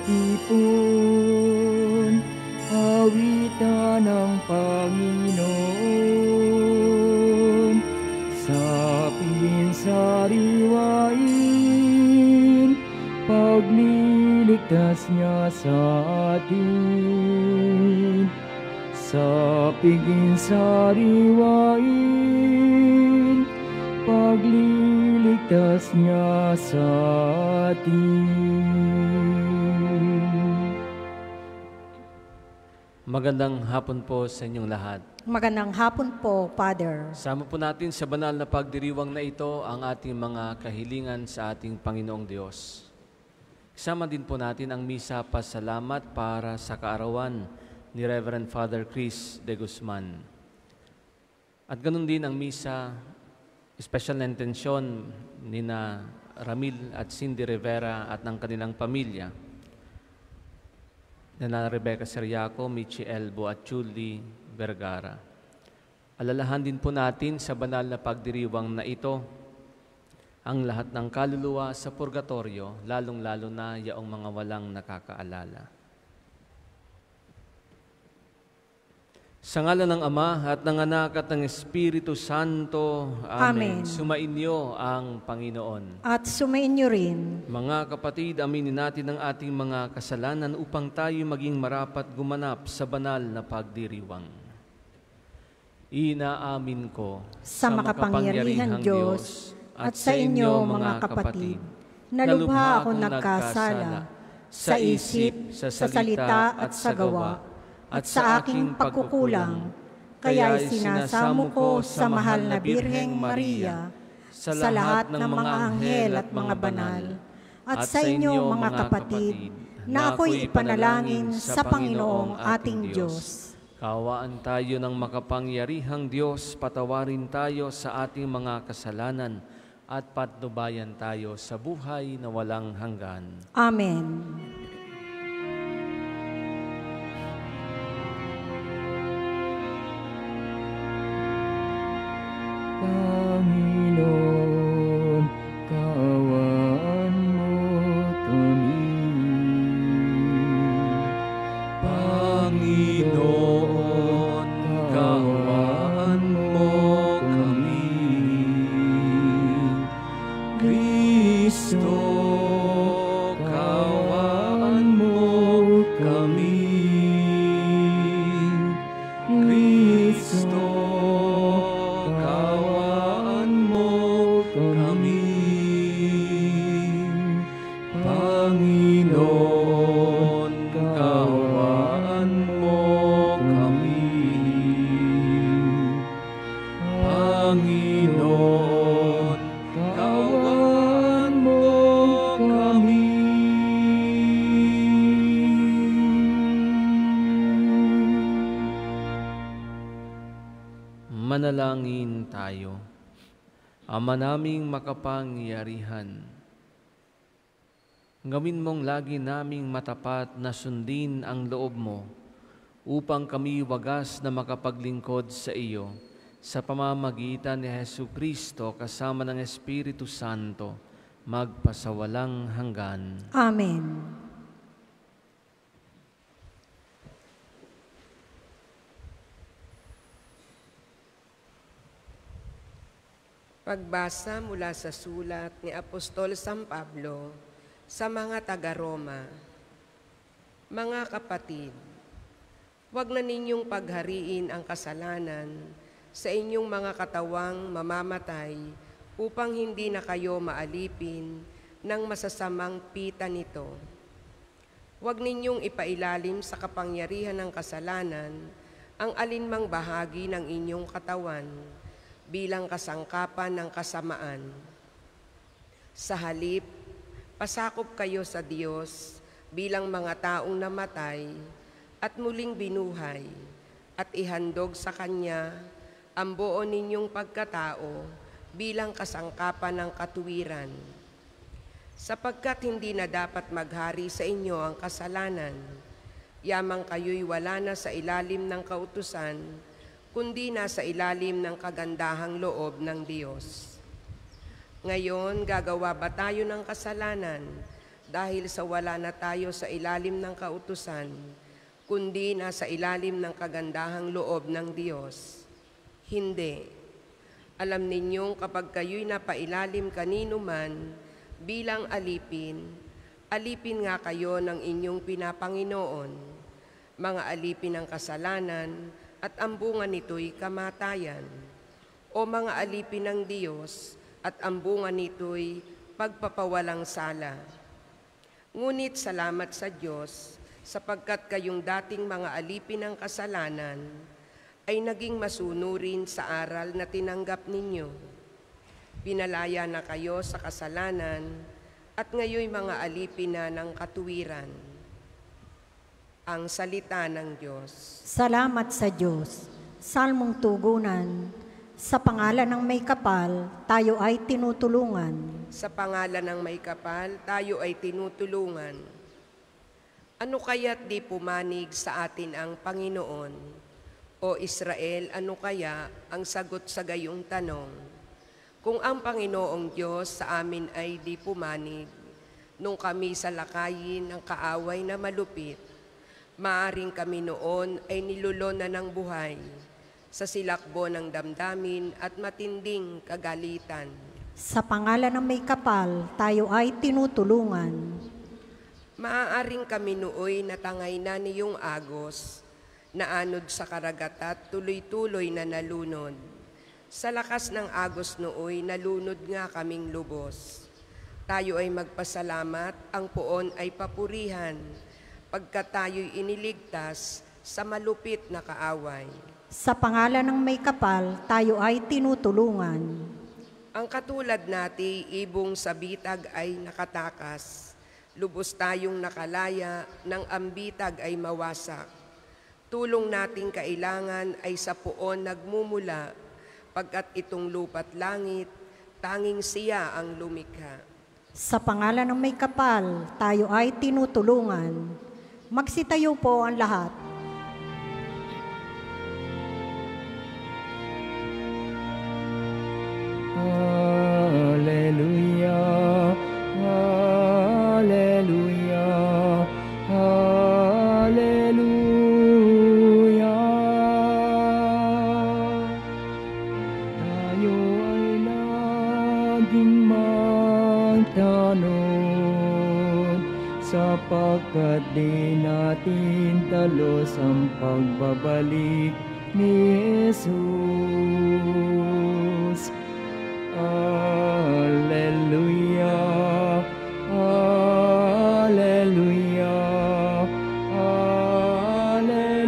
tipon, awitan ng Panginoon. Sa pinsariwain, pagliligtas niya sa atin. Sa pinsariwain, pagliligtas niya sa atin. Magandang hapon po sa inyong lahat. Magandang hapon po, Father. Sama po natin sa banal na pagdiriwang na ito ang ating mga kahilingan sa ating Panginoong Diyos. Isama din po natin ang misa pasalamat para sa kaarawan ni Reverend Father Chris de Guzman. At ganun din ang misa, special na intensyon ni na Ramil at Cindy Rivera at ng kanilang pamilya, na Rebecca Seriaco, Michi Elbo at Julie Vergara. Alalahan din po natin sa banal na pagdiriwang na ito ang lahat ng kaluluwa sa purgatorio, lalong-lalo na yaong mga walang nakakaalala. Sa ngalan ng Ama at ng Anak at ng Espiritu Santo. Amen. Amen. Sumainyo ang Panginoon. At sumainyo rin. Mga kapatid, aminin natin ang ating mga kasalanan upang tayo maging marapat gumanap sa banal na pagdiriwang. Inaamin ko sa makapangyarihang Diyos at sa inyo mga kapatid, na lubha ako nagkasala sa isip, sa salita at sa gawa, at sa aking pagkukulang, kaya'y sinasamo ko sa mahal na Birheng Maria, sa lahat ng mga anghel at mga banal, at sa inyo mga kapatid, na ako'y ipanalangin sa Panginoong ating Diyos. Kaawaan tayo ng makapangyarihang Diyos, patawarin tayo sa ating mga kasalanan, at patnubayan tayo sa buhay na walang hanggan. Amen. Panginoon, kaawaan mo kami. Panginoon, kaawaan mo kami. Kristo, kaawaan mo kami. Kristo, Panginoon, kaawaan mo kami. Panginoon, kaawaan mo kami. Manalangin tayo. Ama naming makapangyarihan, gawin mong lagi naming matapat na sundin ang loob mo upang kami wagas na makapaglingkod sa iyo sa pamamagitan ni Jesucristo kasama ng Espiritu Santo magpasawalang hanggan. Amen. Pagbasa mula sa sulat ni Apostol San Pablo sa mga taga-Roma. Mga kapatid, huwag na ninyong paghariin ang kasalanan sa inyong mga katawang mamamatay upang hindi na kayo maalipin ng masasamang pita nito. Huwag ninyong ipailalim sa kapangyarihan ng kasalanan ang alinmang bahagi ng inyong katawan bilang kasangkapan ng kasamaan. Sa halip, pasakop kayo sa Diyos bilang mga taong namatay at muling binuhay at ihandog sa Kanya ang buo ninyong pagkatao bilang kasangkapan ng katuwiran. Sapagkat hindi na dapat maghari sa inyo ang kasalanan, yamang kayo'y wala na sa ilalim ng kautusan, kundi nasa ilalim ng kagandahang loob ng Diyos. Ngayon, gagawa ba tayo ng kasalanan dahil sa wala na tayo sa ilalim ng kautusan, kundi nasa ilalim ng kagandahang loob ng Diyos. Hindi. Alam ninyong kapag kayo'y napailalim kanino man bilang alipin, alipin nga kayo ng inyong pinapanginoon, mga alipin ng kasalanan at ang bunga nito'y kamatayan, o mga alipin ng Diyos at ang bunga nito'y pagpapawalang sala. Ngunit salamat sa Diyos, sapagkat kayong dating mga alipin ng kasalanan ay naging masunurin sa aral na tinanggap ninyo. Pinalaya na kayo sa kasalanan at ngayoy mga alipin na ng katuwiran. Ang salita ng Diyos. Salamat sa Diyos. Salmong tugunan. Sa pangalan ng may kapal, tayo ay tinutulungan. Sa pangalan ng may kapal, tayo ay tinutulungan. Ano kaya't di pumanig sa atin ang Panginoon? O Israel, ano kaya ang sagot sa gayong tanong? Kung ang Panginoong Diyos sa amin ay di pumanig, nung kami salakayin ng kaaway na malupit, maaring kami noon ay nilulona ng buhay sa silakbo ng damdamin at matinding kagalitan. Sa pangalan ng may kapal, tayo ay tinutulungan. Maaaring kami nooy natangay na niyong agos, naanod sa karagat at tuloy-tuloy na nalunod. Sa lakas ng agos nooy nalunod nga kaming lubos. Tayo ay magpasalamat, ang poon ay papurihan, pagkat tayo'y iniligtas sa malupit na kaaway. Sa pangalan ng may kapal, tayo ay tinutulungan. Ang katulad nati, ibong sa bitag ay nakatakas. Lubos tayong nakalaya, ng ambitag ay mawasak. Tulong nating kailangan ay sa poon nagmumula, pagkat itong lupa't langit, tanging siya ang lumikha. Sa pangalan ng may kapal, tayo ay tinutulungan. Magsitayo po ang lahat. Hallelujah, hallelujah, hallelujah. Tayo ay laging magtanong, sapagkat di natin talos ang pagbabalik ni Jesus. Hallelujah, hallelujah, hallelujah.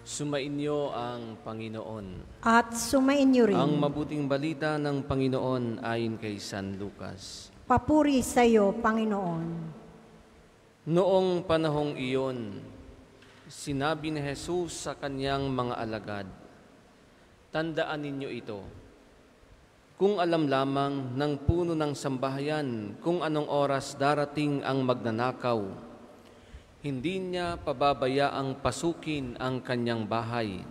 Sumainyo ang Panginoon. At sumainyo rin. Ang mabuting balita ng Panginoon ayon kay San Lucas. Papuri sa iyo, Panginoon. Noong panahong iyon, sinabi ni Jesus sa kanyang mga alagad, "Tandaan ninyo ito, kung alam lamang ng puno ng sambahayan kung anong oras darating ang magnanakaw, hindi niya pababayaang pasukin ang kanyang bahay.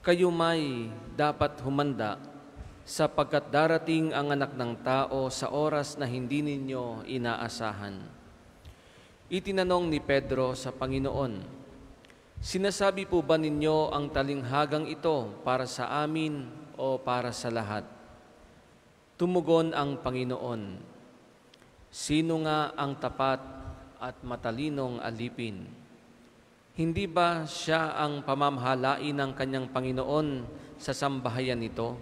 Kayo may dapat humanda, sapagkat darating ang anak ng tao sa oras na hindi ninyo inaasahan." Itinanong ni Pedro sa Panginoon, "Sinasabi po ba ninyo ang talinghagang ito para sa amin o para sa lahat?" Tumugon ang Panginoon, "Sino nga ang tapat at matalinong alipin? Hindi ba siya ang pamamahalain ng kanyang Panginoon sa sambahayan nito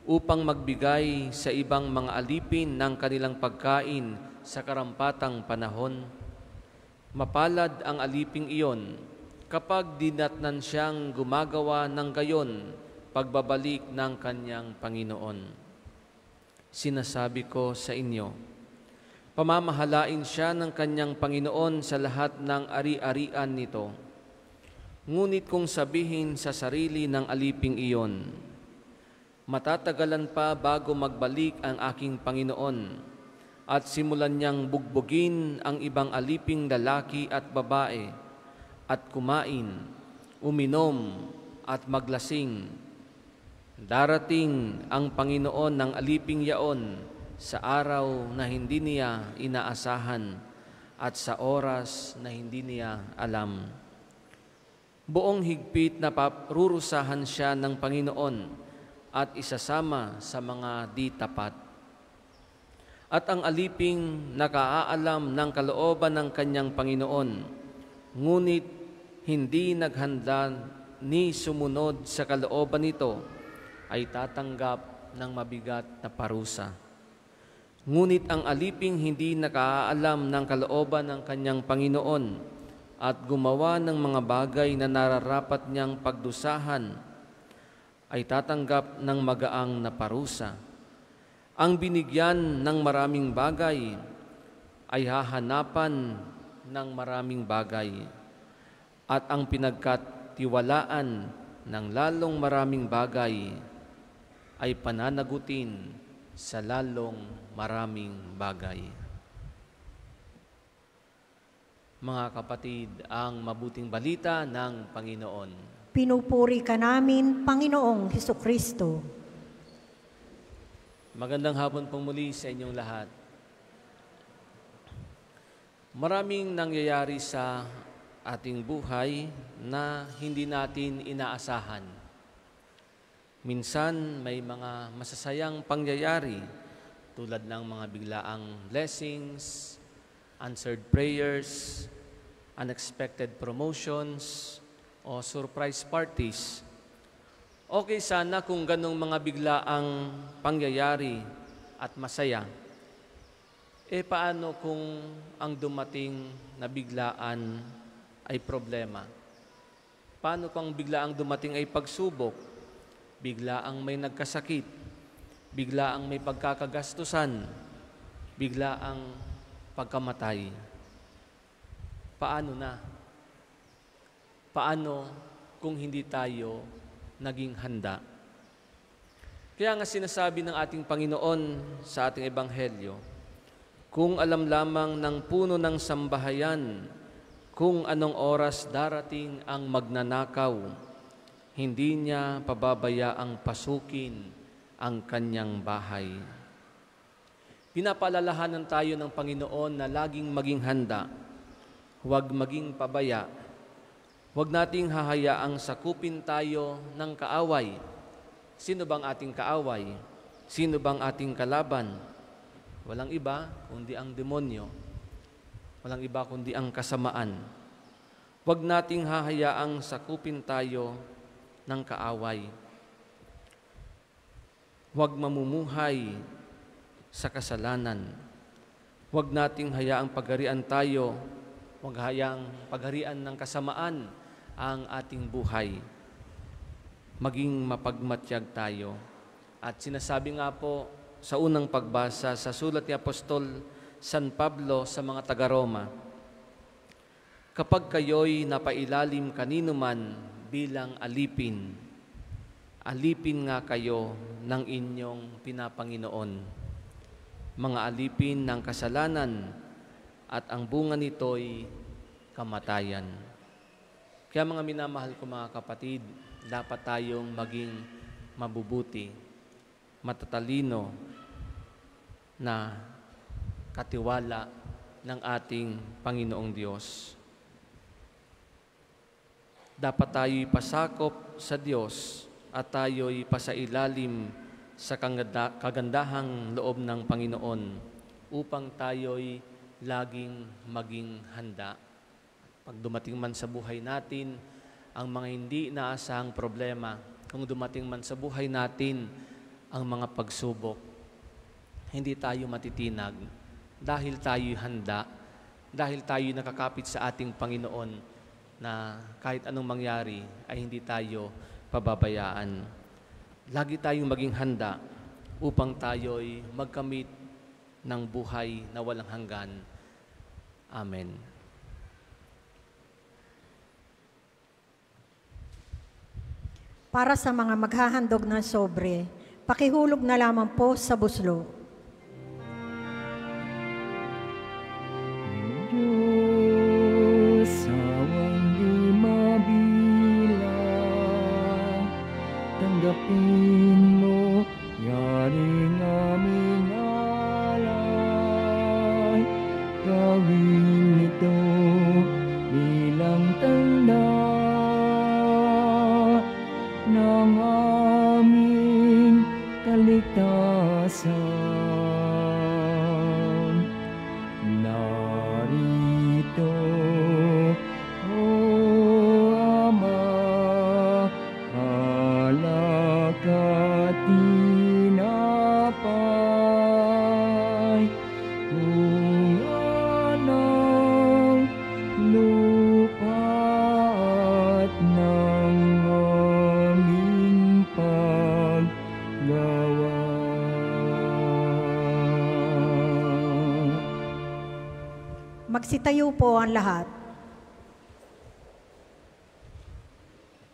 upang magbigay sa ibang mga alipin ng kanilang pagkain sa karampatang panahon? Mapalad ang aliping iyon kapag dinatnan siyang gumagawa ng gayon pagbabalik ng kanyang Panginoon. Sinasabi ko sa inyo, pamamahalain siya ng kanyang Panginoon sa lahat ng ari-arian nito. Ngunit kung sabihin sa sarili ng aliping iyon, matatagalan pa bago magbalik ang aking Panginoon, at simulan niyang bugbugin ang ibang aliping lalaki at babae, at kumain, uminom, at maglasing, Darating ang Panginoon ng aliping yaon sa araw na hindi niya inaasahan at sa oras na hindi niya alam. Buong higpit na parurusahan siya ng Panginoon at isasama sa mga di tapat. At ang aliping nakaalam ng kalooban ng kanyang Panginoon, ngunit hindi naghanda ni sumunod sa kalooban nito, ay tatanggap ng mabigat na parusa. Ngunit ang aliping hindi nakaalam ng kalooban ng kanyang Panginoon at gumawa ng mga bagay na nararapat niyang pagdusahan, ay tatanggap ng magaang na parusa. Ang binigyan ng maraming bagay ay hahanapan ng maraming bagay, at ang pinagkatiwalaan ng lalong maraming bagay ay pananagutin sa lalong maraming bagay. Mga kapatid, ang mabuting balita ng Panginoon. Pinupuri ka namin, Panginoong Hesukristo. Magandang hapon pong muli sa inyong lahat. Maraming nangyayari sa ating buhay na hindi natin inaasahan. Minsan may mga masasayang pangyayari tulad ng mga biglaang blessings, answered prayers, unexpected promotions, o surprise parties. Okay sana kung ganong mga biglaang pangyayari at masaya. Paano kung ang dumating na biglaan ay problema? Paano kung biglaang dumating ay pagsubok? Biglaang may nagkasakit, biglaang may pagkakagastusan, biglaang pagkamatay. Paano na? Paano kung hindi tayo naging handa? Kaya nga sinasabi ng ating Panginoon sa ating Ebanghelyo, kung alam lamang ng puno ng sambahayan kung anong oras darating ang magnanakaw, hindi niya pababayaang pasukin ang kanyang bahay. Pinapaalalahanan tayo ng Panginoon na laging maging handa, huwag maging pabaya. Huwag nating hahayaang sakupin tayo ng kaaway. Sino bang ating kaaway? Sino bang ating kalaban? Walang iba kundi ang demonyo. Walang iba kundi ang kasamaan. Huwag nating hahayaang sakupin tayo ng kaaway. Huwag mamumuhay sa kasalanan. Huwag nating hayaang pagharian tayo, huwag hayaang pagharian ng kasamaan ang ating buhay. Maging mapagmatyag tayo. At sinasabi nga po sa unang pagbasa sa sulat ni Apostol San Pablo sa mga taga-Roma, kapag kayo'y napailalim kanino man bilang alipin, alipin nga kayo ng inyong pinapanginoon. Mga alipin ng kasalanan at ang bunga nito'y kamatayan. Kaya mga minamahal ko mga kapatid, dapat tayong maging mabubuti, matatalino na katiwala ng ating Panginoong Diyos. Dapat tayo'y pasakop sa Diyos at tayo'y pasailalim sa kagandahang loob ng Panginoon upang tayo'y laging maging handa. Pag dumating man sa buhay natin ang mga hindi inaasahang problema, kung dumating man sa buhay natin ang mga pagsubok, hindi tayo matitinag dahil tayo'y handa, dahil tayo'y nakakapit sa ating Panginoon na kahit anong mangyari ay hindi tayo pababayaan. Lagi tayong maging handa upang tayo'y magkamit ng buhay na walang hanggan. Amen. Para sa mga maghahandog ng sobre, pakihulog na lamang po sa buslo. Diyos, sawang di mabilang, tanggapin mo, yaring aming alay. Gawin ito bilang tanda ng aming kaligtasan. Narito, O Ama, alak at tinapay, bunga ng lupa at ng aming paggawa. Magsitayo po ang lahat.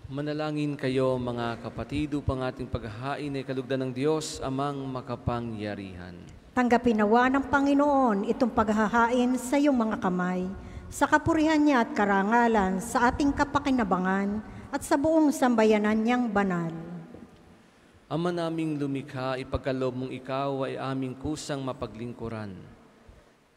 Manalangin kayo mga kapatid upang ating paghahain ay kalugdan ng Diyos amang makapangyarihan. Tanggapin nawa ng Panginoon itong paghahain sa iyong mga kamay, sa kapurihan niya at karangalan, sa ating kapakinabangan at sa buong sambayanan niyang banal. Ama naming lumikha, ipagkaloob mong ikaw ay aming kusang mapaglingkuran.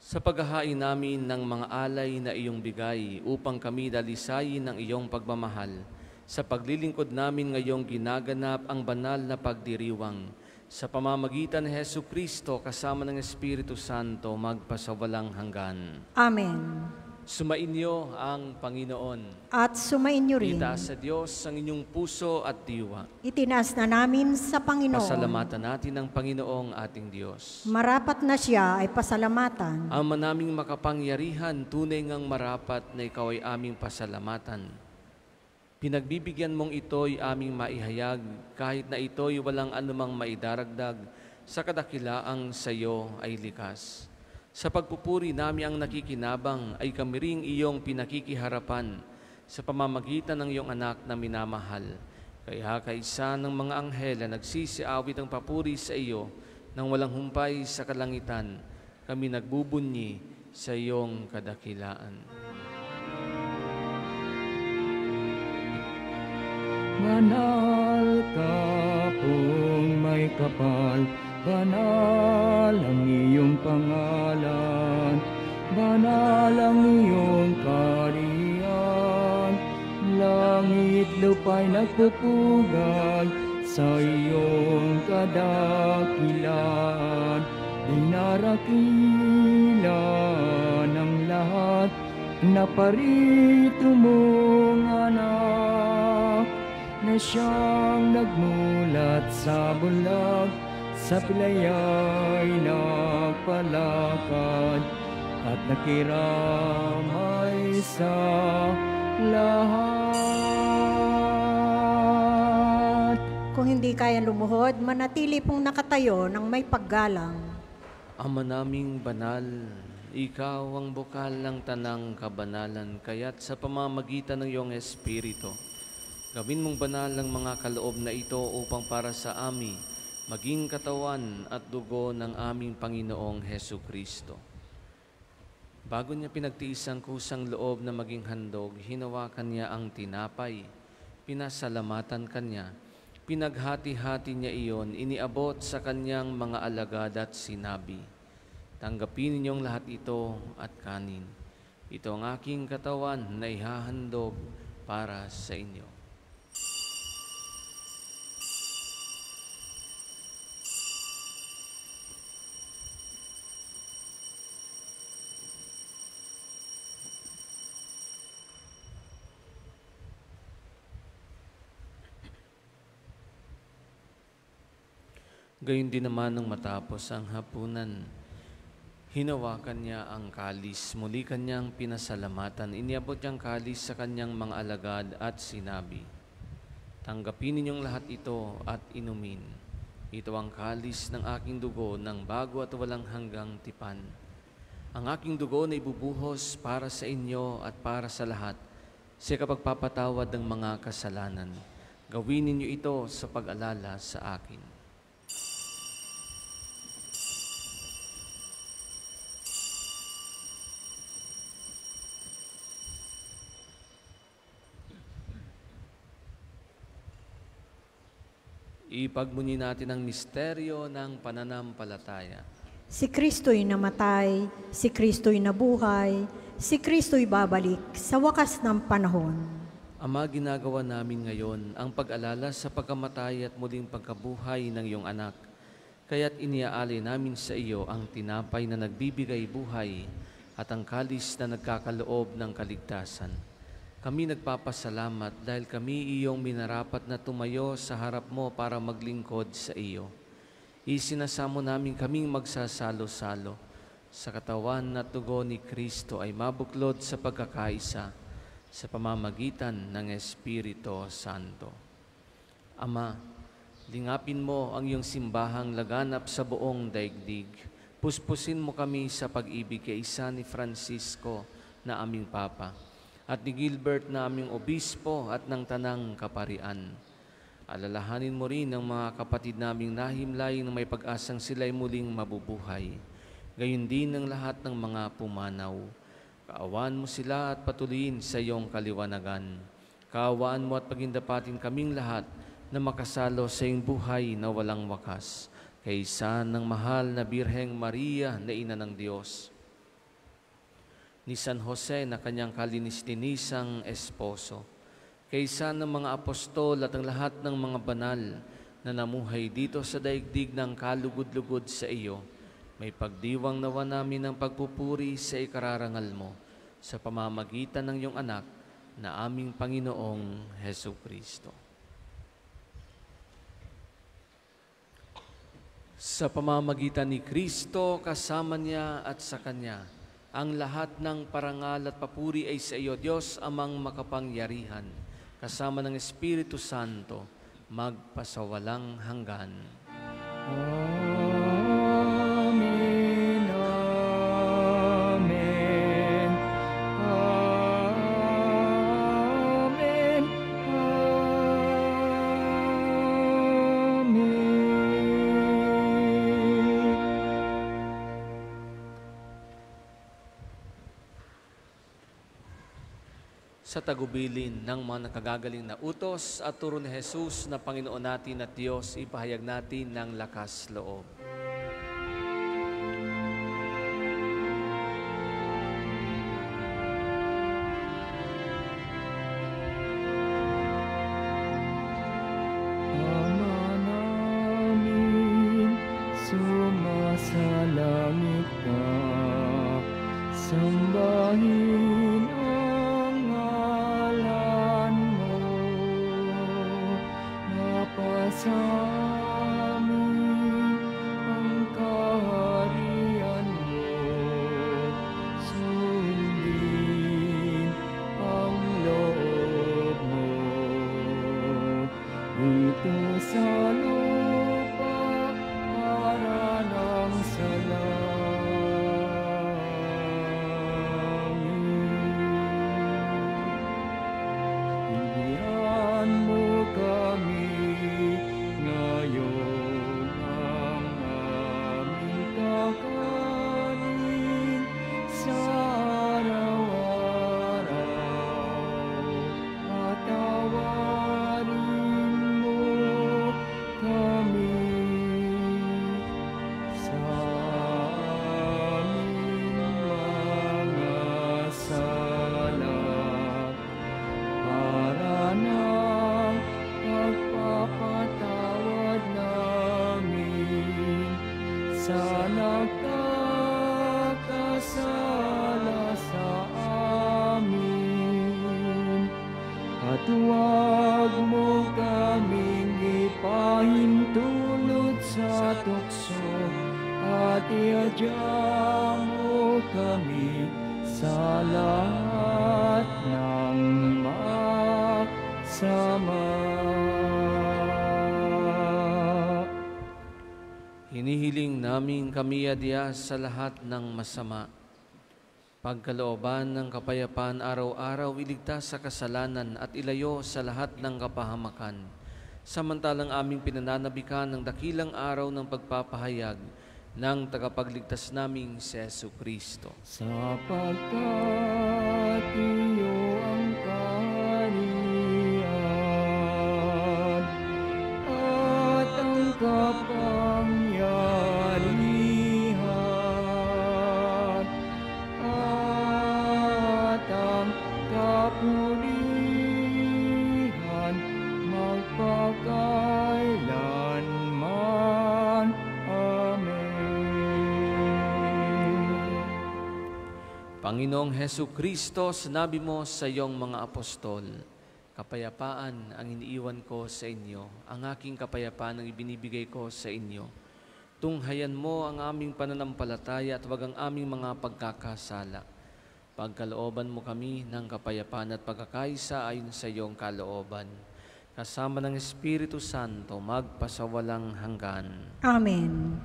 Sa paghahain namin ng mga alay na iyong bigay upang kami dalisayin ng iyong pagmamahal, sa paglilingkod namin ngayong ginaganap ang banal na pagdiriwang, sa pamamagitan ni Jesucristo kasama ng Espiritu Santo magpasawalang hanggan. Amen. Sumainyo ang Panginoon. At sumainyo rin. Itaas sa Diyos ang inyong puso at diwa. Itinaas na namin sa Panginoon. Pasalamatan natin ang Panginoong ating Diyos. Marapat na siya ay pasalamatan. Ama naming makapangyarihan, tunay ngang marapat na ikaw ay aming pasalamatan. Pinagbibigyan mong ito'y aming maihayag, kahit na ito'y walang anumang maidaragdag, sa kadakilaang sa iyo ay likas. Sa pagpupuri namin ang nakikinabang, ay kami ring iyong pinakikiharapan, sa pamamagitan ng iyong anak na minamahal. Kaya kaisa ng mga anghel na nagsisiawit ang papuri sa iyo, nang walang humpay sa kalangitan, kami nagbubunyi sa iyong kadakilaan. Banal ka pong may kapal, banal ang iyong pangalan, banal ang iyong kaharian. Langit lupa'y nagpupugay sa iyong kadakilaan. Dinarakila ng lahat na parito mong anak, na siyang nagmulat sa bulag, sa pilaya'y nagpalakad, at nakiramay sa lahat. Kung hindi kaya lumuhod, manatili pong nakatayo ng may paggalang. Ama naming banal, ikaw ang bukal ng tanang kabanalan, kaya't sa pamamagitan ng iyong Espiritu, gawin mong banal ang mga kaloob na ito upang para sa amin maging katawan at dugo ng aming Panginoong Hesukristo. Bago niya pinagtiis ang kusang loob na maging handog, hinawakan niya ang tinapay, pinasalamatan kanya, pinaghati-hati niya iyon, iniabot sa kanyang mga alagad at sinabi, "Tanggapin ninyong lahat ito at kanin. Ito ang aking katawan na ihahandog para sa inyo." Gayon din naman nang matapos ang hapunan, hinawakan niya ang kalis, muli kanyang pinasalamatan, iniabot niyang kalis sa kanyang mga alagad at sinabi, "Tanggapin ninyong lahat ito at inumin. Ito ang kalis ng aking dugo ng bago at walang hanggang tipan. Ang aking dugo na ibubuhos para sa inyo at para sa lahat sa kapagpapatawad ng mga kasalanan. Gawin ninyo ito sa pag-alala sa akin." Ipagmuni natin ang misteryo ng pananampalataya. Si Kristo'y namatay, si Kristo'y nabuhay, si Kristo'y babalik sa wakas ng panahon. Ama, ginagawa namin ngayon ang pag-alala sa pagkamatay at muling pagkabuhay ng iyong anak. Kaya't iniaalay namin sa iyo ang tinapay na nagbibigay buhay at ang kalis na nagkakaloob ng kaligtasan. Kami nagpapasalamat dahil kami iyong minarapat na tumayo sa harap mo para maglingkod sa iyo. Isinasamo namin kaming magsasalo-salo sa katawan na tugo ni Kristo ay mabuklod sa pagkakaisa sa pamamagitan ng Espiritu Santo. Ama, lingapin mo ang iyong simbahang laganap sa buong daigdig. Puspusin mo kami sa pag-ibig kay isa ni Francisco na aming Papa at ni Gilbert na aming Obispo at ng Tanang Kaparian. Alalahanin mo rin ang mga kapatid naming nahimlay na may pag-asang sila'y muling mabubuhay. Gayon din ang lahat ng mga pumanaw. Kaawaan mo sila at patuloyin sa iyong kaliwanagan. Kaawaan mo at pagindapatin kaming lahat na makasalo sa iyong buhay na walang wakas. Kaysa ng mahal na Birheng Maria na Ina ng Diyos, ni San Jose na kanyang kalinis-linisang esposo, kaysa ng mga apostol at ang lahat ng mga banal na namuhay dito sa daigdig ng kalugod-lugod sa iyo, may pagdiwang nawa namin ng pagpupuri sa ikararangal mo sa pamamagitan ng iyong anak na aming Panginoong Hesukristo. Sa pamamagitan ni Kristo, kasama niya at sa Kanya, ang lahat ng parangal at papuri ay sa iyo, Diyos amang makapangyarihan, kasama ng Espiritu Santo, magpasawalang hanggan. Amen, amen, amen, amen. Sa tagubilin ng mga nakagagaling na utos at turo ni Jesus na Panginoon natin at Diyos, ipahayag natin ng lakas loob. Ama namin, sumasalangit ka, sambahin ang ngalan mo, napasamin ang kaharian mo, sundin ang loob mo, dito sa lupa para ng sa langit. Bigyan mo kami ngayon ng aming kakanin sa araw-araw, at tawarin mo kami sa aming mga sala, para ng pagpapatawad namin sa nagkakasala sa amin. At huwag mo kaming ipahintulot sa tukso, at iadya mo kami sa lahat ng masama. Hinihiling namin kami adya sa lahat ng masama. Pagkalooban ng kapayapaan araw-araw, iligtas sa kasalanan at ilayo sa lahat ng kapahamakan. Samantalang aming pinananabikan ng dakilang araw ng pagpapahayag ng tagapagligtas naming si Jesucristo. Sapagkat iyo ang kaharian at Panginoong Hesu Kristo, sinabi mo sa iyong mga apostol, kapayapaan ang iniiwan ko sa inyo, ang aking kapayapaan ang ibinibigay ko sa inyo. Tunghayan mo ang aming pananampalataya at wag ang aming mga pagkakasala. Pagkalooban mo kami ng kapayapaan at pagkakaisa ayon sa iyong kalooban. Kasama ng Espiritu Santo, magpasawalang hanggan. Amen.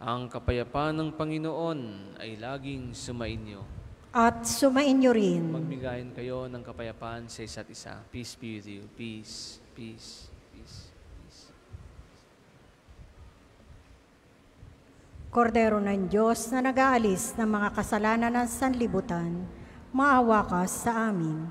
Ang kapayapaan ng Panginoon ay laging sumainyo. At sumainyo rin. Magbigayin kayo ng kapayapaan sa isa't isa. Peace be with you. Peace, peace, peace, peace. Kordero ng Diyos na nag-aalis ng mga kasalanan ng sanlibutan, maawa ka sa amin.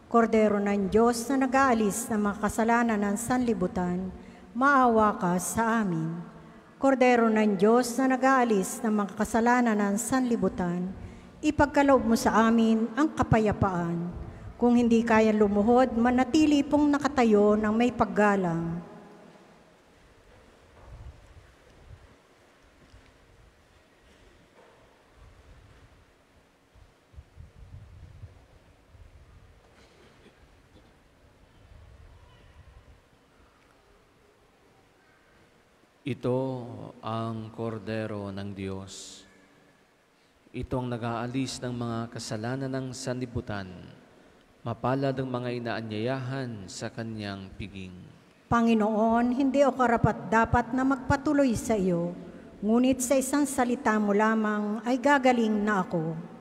Kordero ng Diyos na nag-aalis ng mga kasalanan ng sanlibutan, maawa ka sa amin. Kordero ng Diyos na nag-aalis ng mga kasalanan ng sanlibutan, ipagkaloob mo sa amin ang kapayapaan. Kung hindi kaya lumuhod, manatili pong nakatayo ng may paggalang. Ito ang kordero ng Diyos. Ito ang nag-aalis ng mga kasalanan ng sanlibutan. Mapalad ang mga inaanyayahan sa kanyang piging. Panginoon, hindi ako karapat-dapat na magpatuloy sa iyo, ngunit sa isang salita mo lamang ay gagaling na ako.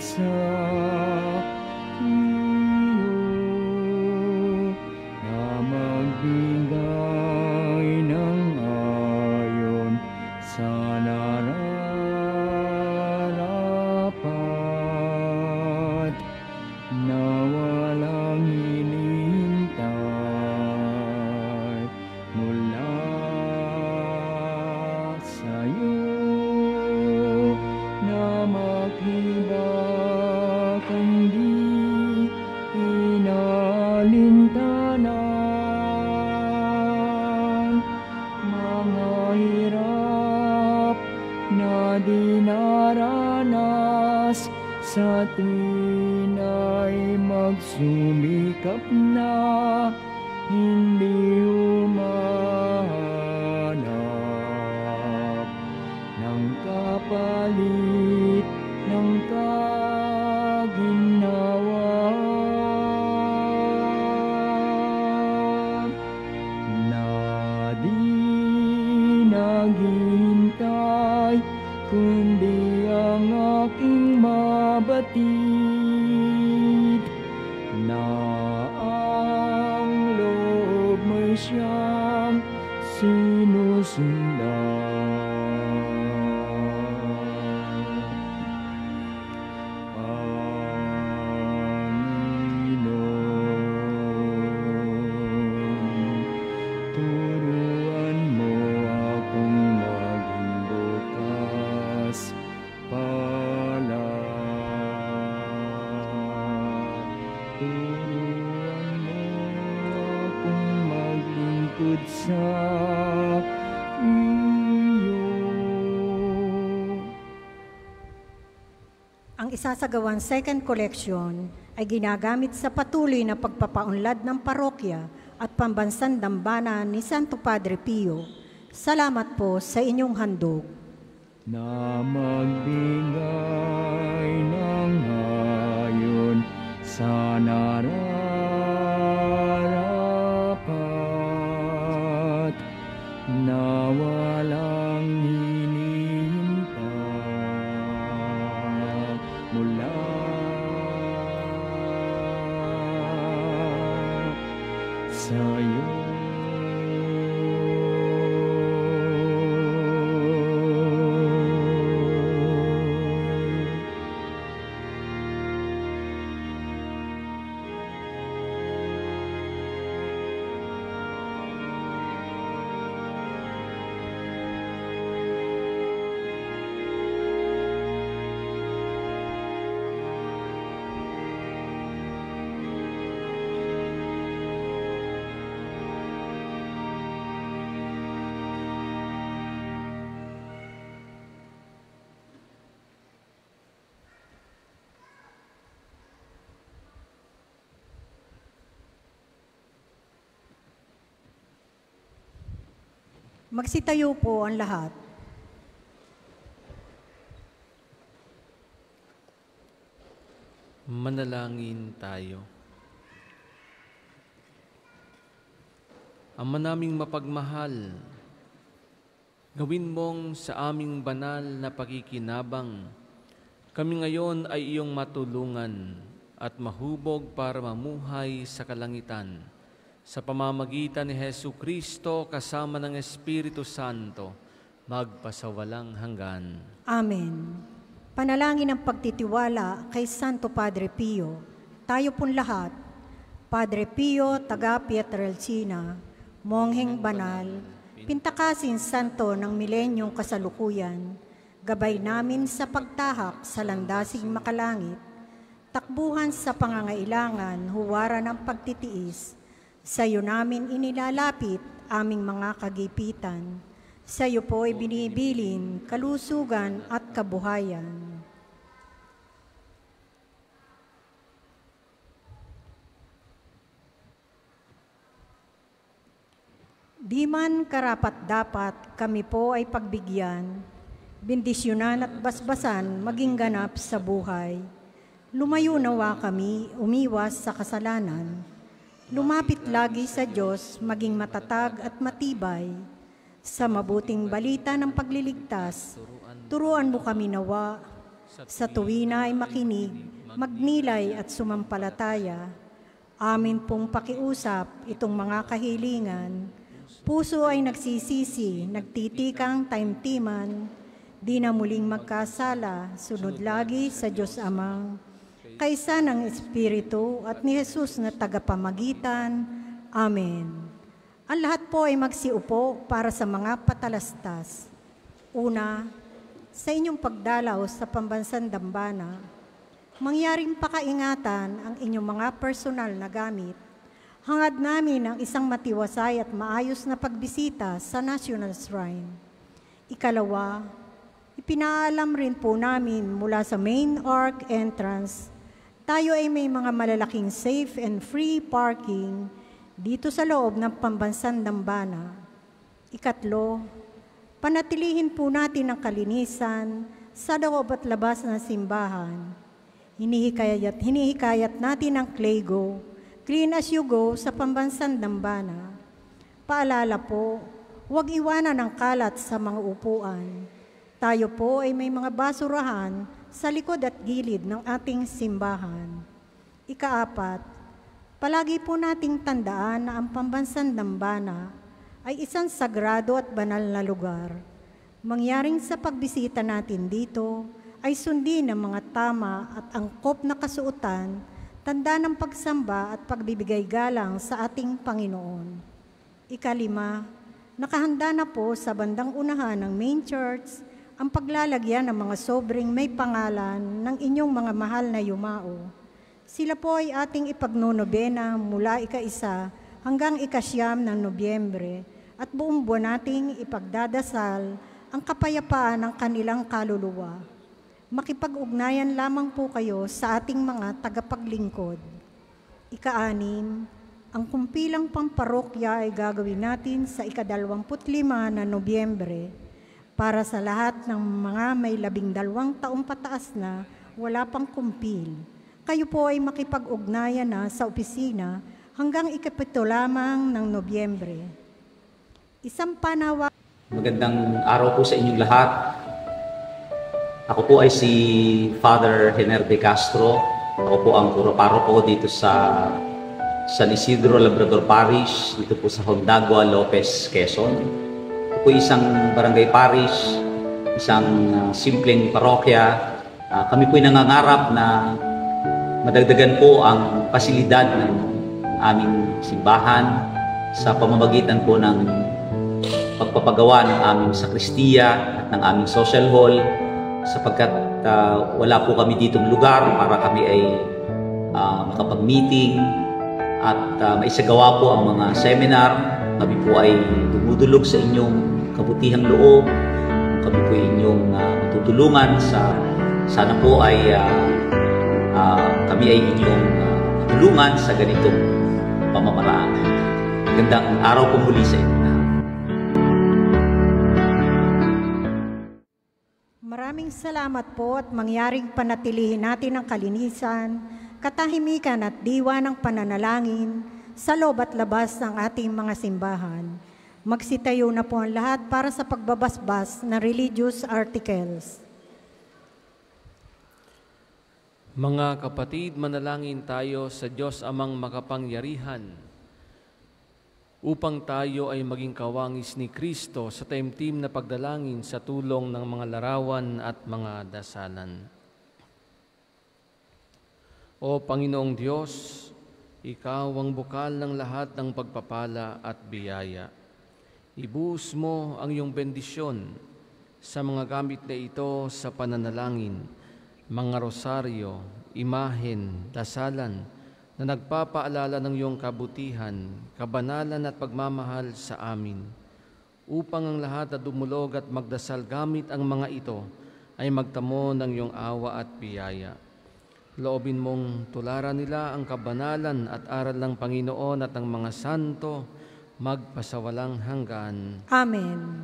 Sa iyo na magbigay ng ayon sa nararapat na walang hinihintay mula sa iyo na maghibay kundi inalintanan mga hirap na dinaranas sa tuwin ay magsumikap na hindi humahanap ng kapalit ng kaginhawa na di naghihintay kundi ang aking mabatid na ang loob mo'y siyang sinusundan. Turuan mo akong maging bukas palad. Turuan mo akong maglingkod sa iyo. Ang isasagawang second collection ay ginagamit sa patuloy na pagpapaunlad ng parokya at pambansang dambana ni Santo Padre Pio. Salamat po sa inyong handog. Na magbigay ng ayon sa nararapat na walang hinihintay mula sa'yo. Magsitayo po ang lahat. Manalangin tayo. Ama naming mapagmahal, gawin mong sa aming banal na pakikinabang, kami ngayon ay iyong matulungan at mahubog para mamuhay sa kalangitan. Sa pamamagitan ni Jesucristo kasama ng Espiritu Santo, magpasawalang hanggan. Amen. Panalangin ang pagtitiwala kay Santo Padre Pio. Tayo pong lahat, Padre Pio, taga Pietrelcina, mongheng banal, pintakasin santo ng milenyong kasalukuyan, gabay namin sa pagtahak sa landasing makalangit, takbuhan sa pangangailangan, huwaran ng pagtitiis. Sa iyo namin inilalapit aming mga kagipitan. Sa iyo po ay binibilin kalusugan at kabuhayan. Di man karapat-dapat kami po ay pagbigyan, bendisyonan at basbasan maging ganap sa buhay. Lumayo nawa kami, umiwas sa kasalanan. Lumapit lagi sa Diyos, maging matatag at matibay. Sa mabuting balita ng pagliligtas, turuan mo kami nawa. Sa tuwina ay makinig, magnilay at sumampalataya. Amin pong pakiusap itong mga kahilingan. Puso ay nagsisisi, nagtitikang taimtiman. Di na muling magkasala, sunod lagi sa Diyos Amang. Kaysa ng Espiritu at ni Jesus na tagapamagitan. Amen. Ang lahat po ay magsiupo para sa mga patalastas. Una, sa inyong pagdalaw sa pambansang dambana, mangyaring pakaingatan ang inyong mga personal na gamit. Hangad namin ang isang matiwasay at maayos na pagbisita sa National Shrine. Ikalawa, ipinaalam rin po namin mula sa main arch entrance, tayo ay may mga malalaking safe and free parking dito sa loob ng pambansang dambana. Ikatlo, panatilihin po natin ang kalinisan sa loob at labas ng simbahan. Hinihikayat natin ang Clego, clean as you go sa pambansang dambana. Paalala po, huwag iwanan ang kalat sa mga upuan. Tayo po ay may mga basurahan sa likod at gilid ng ating simbahan. Ikaapat, palagi po nating tandaan na ang pambansang dambana ay isang sagrado at banal na lugar. Mangyaring sa pagbisita natin dito ay sundin ang mga tama at angkop na kasuotan, tanda ng pagsamba at pagbibigay galang sa ating Panginoon. Ikalima, nakahanda na po sa bandang unahan ng main church ang paglalagyan ng mga sobreng may pangalan ng inyong mga mahal na yumao. Sila po ay ating ipagnonobena mula ika-1 hanggang ika-9 ng Nobyembre at buong buwan nating ipagdadasal ang kapayapaan ng kanilang kaluluwa. makipag-ugnayan lamang po kayo sa ating mga tagapaglingkod. Ika-6, ang kumpilang pamparokya ay gagawin natin sa ika-25 na Nobyembre para sa lahat ng mga may 12 taong pataas na wala pang kumpil. Kayo po ay makipag-ugnayan na sa opisina hanggang ika-7 lamang ng Nobyembre. Isang panawa. Magandang araw po sa inyong lahat. Ako po ay si Father Hener de Castro. Ako po ang puro-paroko dito sa San Isidro Labrador Parish, dito po sa Hondagua, Lopez, Quezon. Ito po isang barangay parish, isang simpleng parokya. Kami po ay nangangarap na madagdagan po ang pasilidad ng aming simbahan sa pamamagitan po ng pagpapagawa ng aming sakristiya at ng aming social hall, sapagkat wala po kami ditong lugar para kami ay makapag-meeting at maisagawa po ang mga seminar. Kami po ay dumudulog sa inyong kabutihang loob. Kami po ay inyong matutulungan sa sana po ay kami ay inyong matulungan sa ganitong pamamaraan. Magandang araw po muli sa inyo. Maraming salamat po at mangyaring panatilihin natin ang kalinisan, katahimikan at diwa ng pananalangin sa loob at labas ng ating mga simbahan. Magsitayo na po ang lahat para sa pagbabasbas ng religious articles. Mga kapatid, manalangin tayo sa Diyos Amang makapangyarihan upang tayo ay maging kawangis ni Kristo sa taimtim na pagdalangin sa tulong ng mga larawan at mga dasalan. O Panginoong Diyos, Ikaw ang bukal ng lahat ng pagpapala at biyaya. Ibuhos mo ang iyong bendisyon sa mga gamit na ito sa pananalangin, mga rosaryo, imahen, dasalan, na nagpapaalala ng iyong kabutihan, kabanalan at pagmamahal sa amin, upang ang lahat na dumulog at magdasal gamit ang mga ito ay magtamo ng iyong awa at biyaya. Loobin mong tularan nila ang kabanalan at aral ng Panginoon at ng mga santo, magpasawalang hanggan. Amen.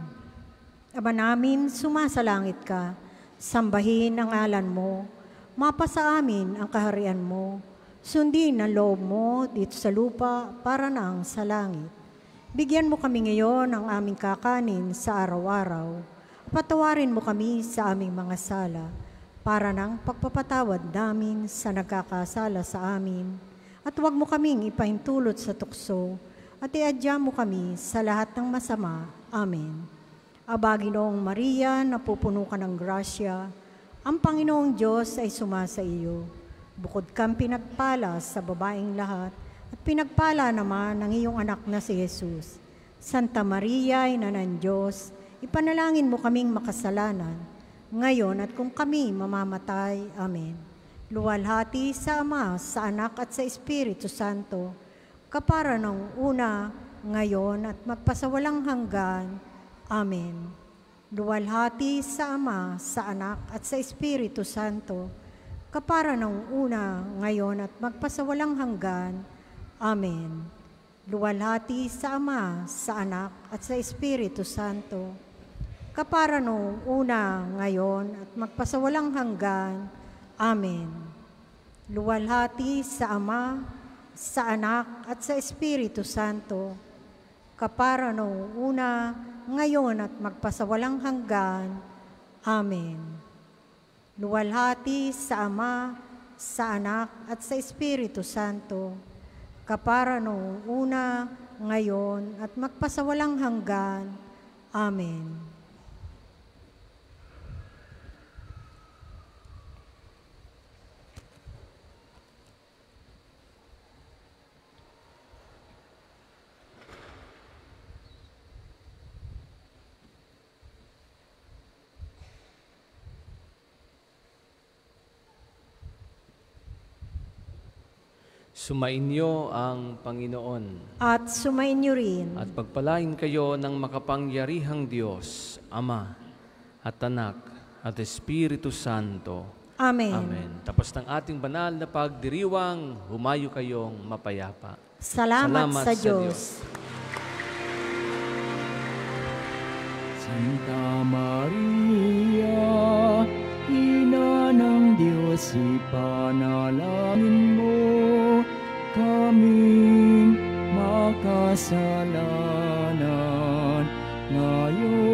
Ama namin, sumasalangit ka, sambahin ang ngalan mo, mapasa amin ang kaharian mo, sundin ang loob mo dito sa lupa para nang sa langit. Bigyan mo kami ngayon ng aming kakanin sa araw-araw. Patawarin mo kami sa aming mga sala para nang pagpapatawad namin sa nagkakasala sa amin. At huwag mo kaming ipahintulot sa tukso at iadya mo kami sa lahat ng masama. Amen. Aba, Ginoong Maria, napupuno ka ng grasya, ang Panginoong Diyos ay sumasa iyo. Bukod kang pinagpala sa babaeng lahat, at pinagpala naman ng iyong anak na si Jesus. Santa Maria, Ina ng Diyos, ipanalangin mo kaming makasalanan, ngayon at kung kami mamamatay. Amen. Luwalhati sa Ama, sa Anak at sa Espiritu Santo, kapara ng una, ngayon at magpasawalang hanggan. Amen. Luwalhati sa Ama, sa Anak at sa Espiritu Santo, kapara ng una, ngayon at magpasawalang hanggan. Amen. Luwalhati sa Ama, sa Anak at sa Espiritu Santo, kapara nung una, ngayon at magpasawalang hanggan. Amen. Luwalhati sa Ama, sa Anak at sa Espiritu Santo, kapara nung una, ngayon at magpasawalang hanggan. Amen. Luwalhati sa Ama, sa Anak at sa Espiritu Santo, kapara noong una, ngayon at magpasawalang hanggan. Amen. Sumainyo ang Panginoon. At sumainyo rin. At pagpalain kayo ng makapangyarihang Diyos, Ama at Anak at Espiritu Santo. Amen. Amen. Tapos ng ating banal na pagdiriwang, humayo kayong mapayapa. Salamat sa Diyos. Santa Maria, Ina ng Diyos, ipanalangin mo kaming makasalanan ngayon